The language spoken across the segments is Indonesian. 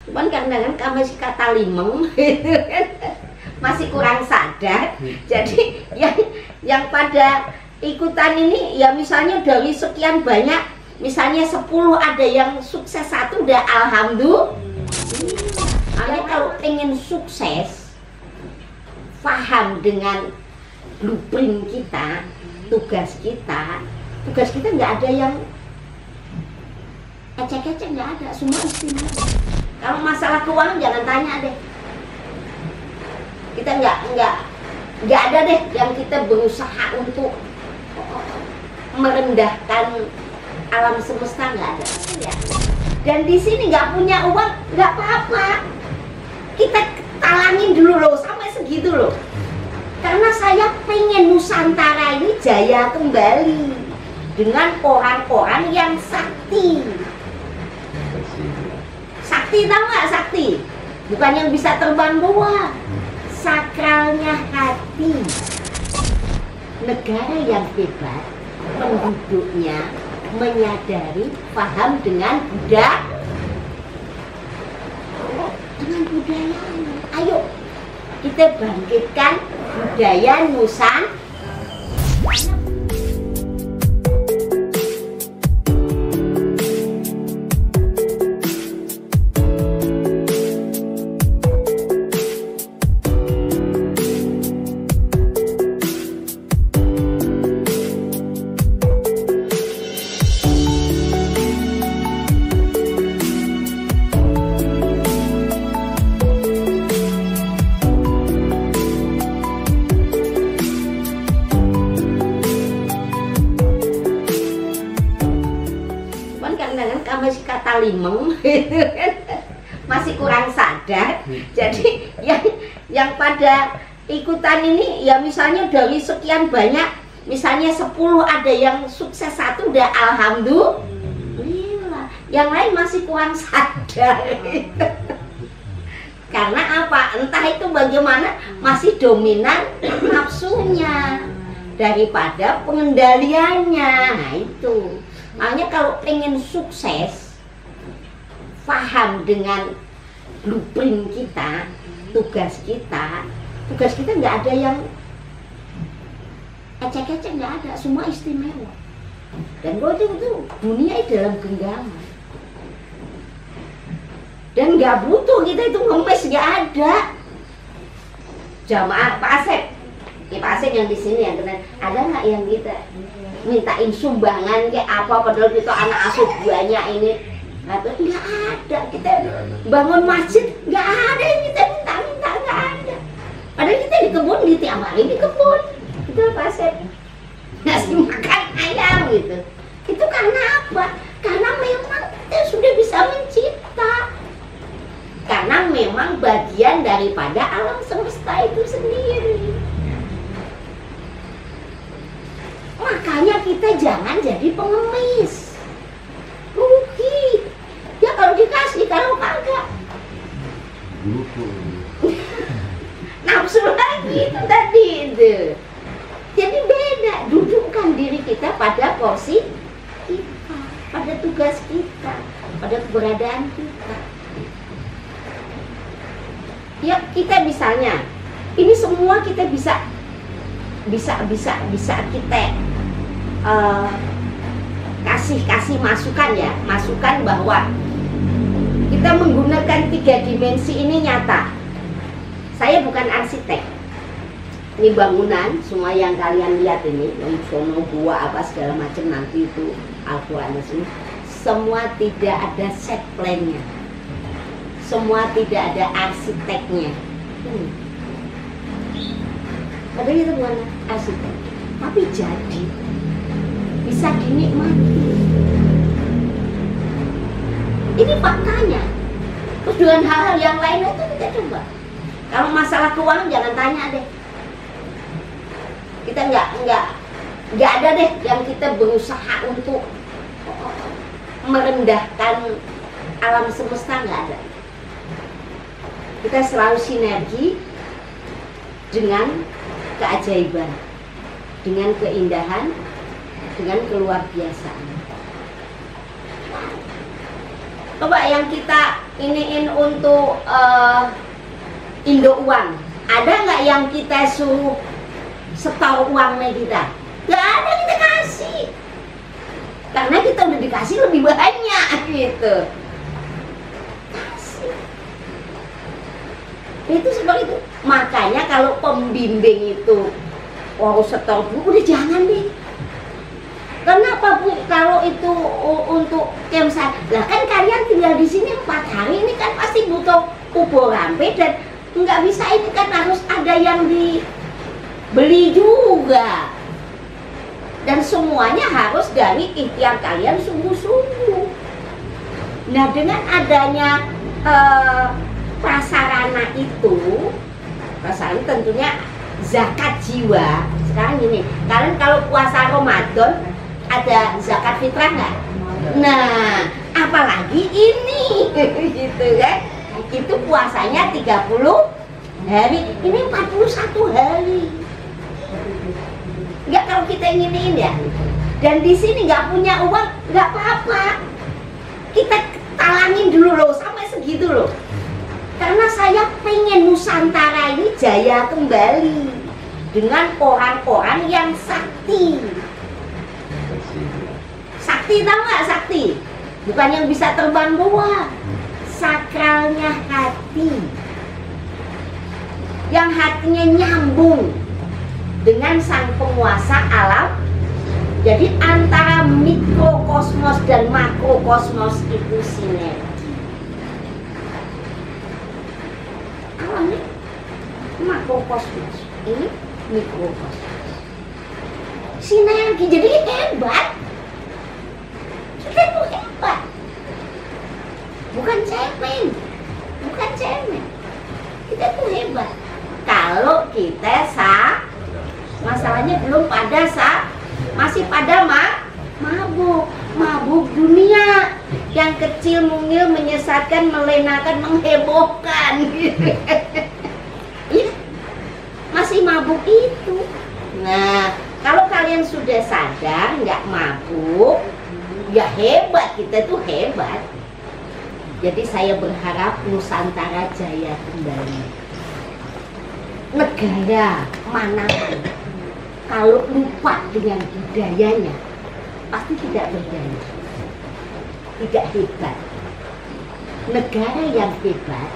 Cuman kadang-kadang kami si kata limeng gitu kan, masih kurang sadar. Jadi yang pada ikutan ini ya misalnya dari sekian banyak, misalnya 10 ada yang sukses satu, udah alhamdulillah. Makanya kalau pengen sukses, paham dengan blueprint kita, tugas kita nggak ada yang ecek-ecek, nggak ada, semua istimewa. Kalau masalah keuangan jangan tanya deh, kita nggak ada deh yang kita berusaha untuk merendahkan alam semesta, nggak ada. Dan di sini nggak punya uang nggak apa-apa, kita talangin dulu loh sampai segitu loh, karena saya pengen Nusantara ini jaya kembali dengan orang-orang yang sakti. Sakti tahu nggak sakti? Bukan yang bisa terbang doang, sakralnya hati. Negara yang hebat, penduduknya menyadari, paham dengan budayanya. Ayo kita bangkitkan budaya Nusantara. Kadang-kadang kami si kata limeng gitu kan, masih kurang sadar. Jadi yang pada ikutan ini ya misalnya dari sekian banyak, misalnya 10 ada yang sukses satu, udah alhamdulillah. Yang lain masih kurang sadar. Karena apa? Entah itu bagaimana, masih dominan nafsunya daripada pengendaliannya. Nah itu. Makanya kalau pengen sukses, paham dengan blueprint kita, tugas kita nggak ada yang ecek-ecek, nggak ada, semua istimewa. Dan gue itu dunia dalam genggaman, dan nggak butuh kita itu ngemis, nggak ada. Jamaah Pak Asep, Pak Asep yang di sini yang kenal, ada nggak yang kita mintain sumbangan kayak apa, padahal kita anak asuh banyak ini, atau nggak ada. Kita bangun masjid nggak ada yang kita minta, nggak ada. Padahal kita di kebun, di tiap hari di kebun, itu pasir ngasih makan ayam gitu. Itu karena apa? Karena memang kita sudah bisa mencipta, karena memang bagian daripada alam semesta itu sendiri. Makanya kita jangan jadi pengemis, rugi. Ya kalau dikasih, kalau kagak nafsu lagi itu tadi itu. Jadi beda, dudukkan diri kita pada porsi kita, pada tugas kita, pada keberadaan kita. Ya kita misalnya, ini semua kita bisa kita kasih masukan ya, masukan bahwa kita menggunakan 3 dimensi ini nyata. Saya bukan arsitek, ini bangunan semua yang kalian lihat ini, sono gua apa segala macam nanti itu Al-Quran semua tidak ada set plan-nya, semua tidak ada arsiteknya. Padahal itu bukan arsitek, tapi jadi bisa dinikmati. Ini faktanya. Terus dengan hal-hal yang lain itu kita coba. Kalau masalah keuangan jangan tanya deh. Kita nggak ada deh yang kita berusaha untuk merendahkan alam semesta, nggak ada. Kita selalu sinergi dengan keajaiban, dengan keindahan, dengan keluar biasaan. Coba yang kita iniin untuk Indo Uang, ada nggak yang kita suruh setor uangnya kita? Nggak ada, kita kasih. Karena kita udah dikasih lebih banyak gitu. Kasih. Itu seperti itu. Makanya kalau pembimbing itu setor buku, udah jangan deh. Kenapa Bu? Kalau itu untuk kemsan, lah kan kalian tinggal di sini 4 hari, ini kan pasti butuh ubur rampe dan nggak bisa, ini kan harus ada yang dibeli juga. Dan semuanya harus dari ikhtiar kalian sungguh-sungguh. Nah, dengan adanya prasarana itu, prasarana tentunya zakat jiwa. Sekarang gini, kalian kalau puasa Ramadan ada zakat fitrah nggak? Nah, apalagi ini gitu kan? Itu puasanya 30 hari, ini 41 hari. Nggak, kalau kita ingin ya, dan di sini nggak punya uang, nggak apa-apa. Kita talangin dulu loh, sampai segitu loh. Karena saya pengen Nusantara ini jaya kembali dengan orang-orang yang sakti. Sakti, tahu nggak sakti? Bukan yang bisa terbang doang, sakralnya hati, yang hatinya nyambung dengan sang penguasa alam. Jadi antara mikrokosmos dan makrokosmos itu sinergi. Alamnya makrokosmos, ini mikrokosmos, sinergi. Jadi hebat. Kita tuh hebat, bukan cemen, bukan cemen. Kita tuh hebat. Kalau kita masalahnya belum pada masih pada mabuk dunia yang kecil, mungil, menyesatkan, melenakan, menghebohkan. Masih mabuk itu. Nah, kalau kalian sudah sadar nggak mabuk, ya hebat, kita tuh hebat. Jadi saya berharap Nusantara jaya kembali. Negara manapun kalau lupa dengan budayanya pasti tidak berdaya, tidak hebat. Negara yang hebat,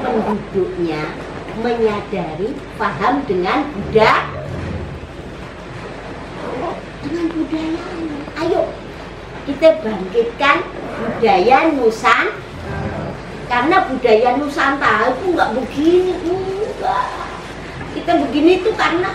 penduduknya menyadari, paham dengan budayanya. Ayo kita bangkitkan budaya Nusantara, karena budaya Nusantara itu nggak begini, enggak. Kita begini itu karena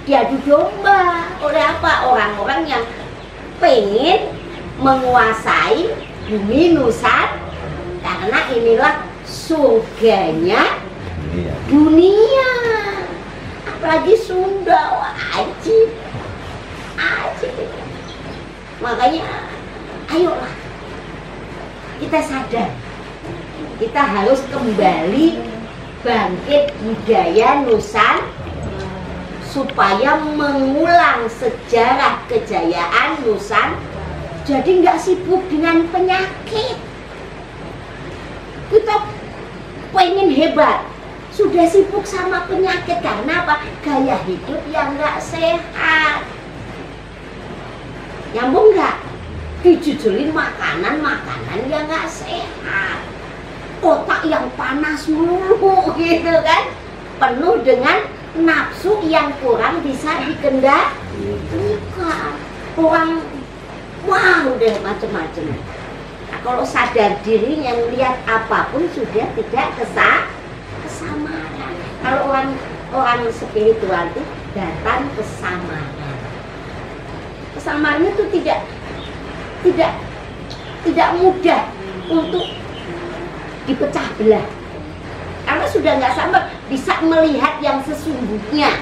diadu domba oleh apa? Orang-orang yang pengen menguasai bumi Nusantara, karena inilah surganya dunia. Apalagi Sunda, wajib. Makanya ayolah kita sadar, kita harus kembali bangkit budaya Nusantara supaya mengulang sejarah kejayaan Nusantara. Jadi nggak sibuk dengan penyakit. Kita pengen hebat, sudah sibuk sama penyakit. Karena apa? Gaya hidup yang nggak sehat. Nyambung nggak? Dijujulin makanan yang nggak sehat, otak yang panas mulu gitu kan, penuh dengan nafsu yang kurang bisa dikendalikan. Orang wow deh macam-macam. Nah, kalau sadar dirinya melihat apapun sudah tidak kesamaran. Kalau orang spiritual itu datang kesamaran. Kesamaran itu tidak mudah untuk dipecah belah, karena sudah nggak sabar bisa melihat yang sesungguhnya,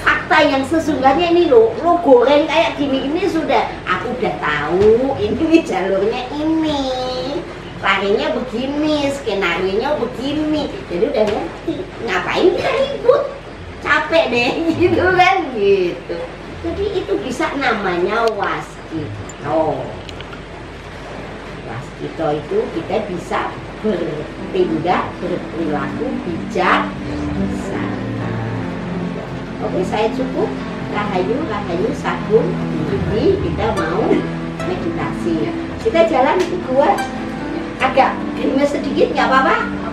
fakta yang sesungguhnya. Ini lo goreng kayak gini, ini sudah aku udah tahu ini jalurnya, ini larinya begini, skenario-nya begini, jadi udah ngerti. Ngapain kita ribut, capek deh gitu kan gitu. Jadi itu bisa namanya waskito. kita itu kita bisa bertindak, berperilaku bijak. Oke, saya cukup. Rahayu, Rahayu, Sagung. Jadi kita mau meditasi. Kita jalan ke gua agak gerimis sedikit, nggak apa-apa.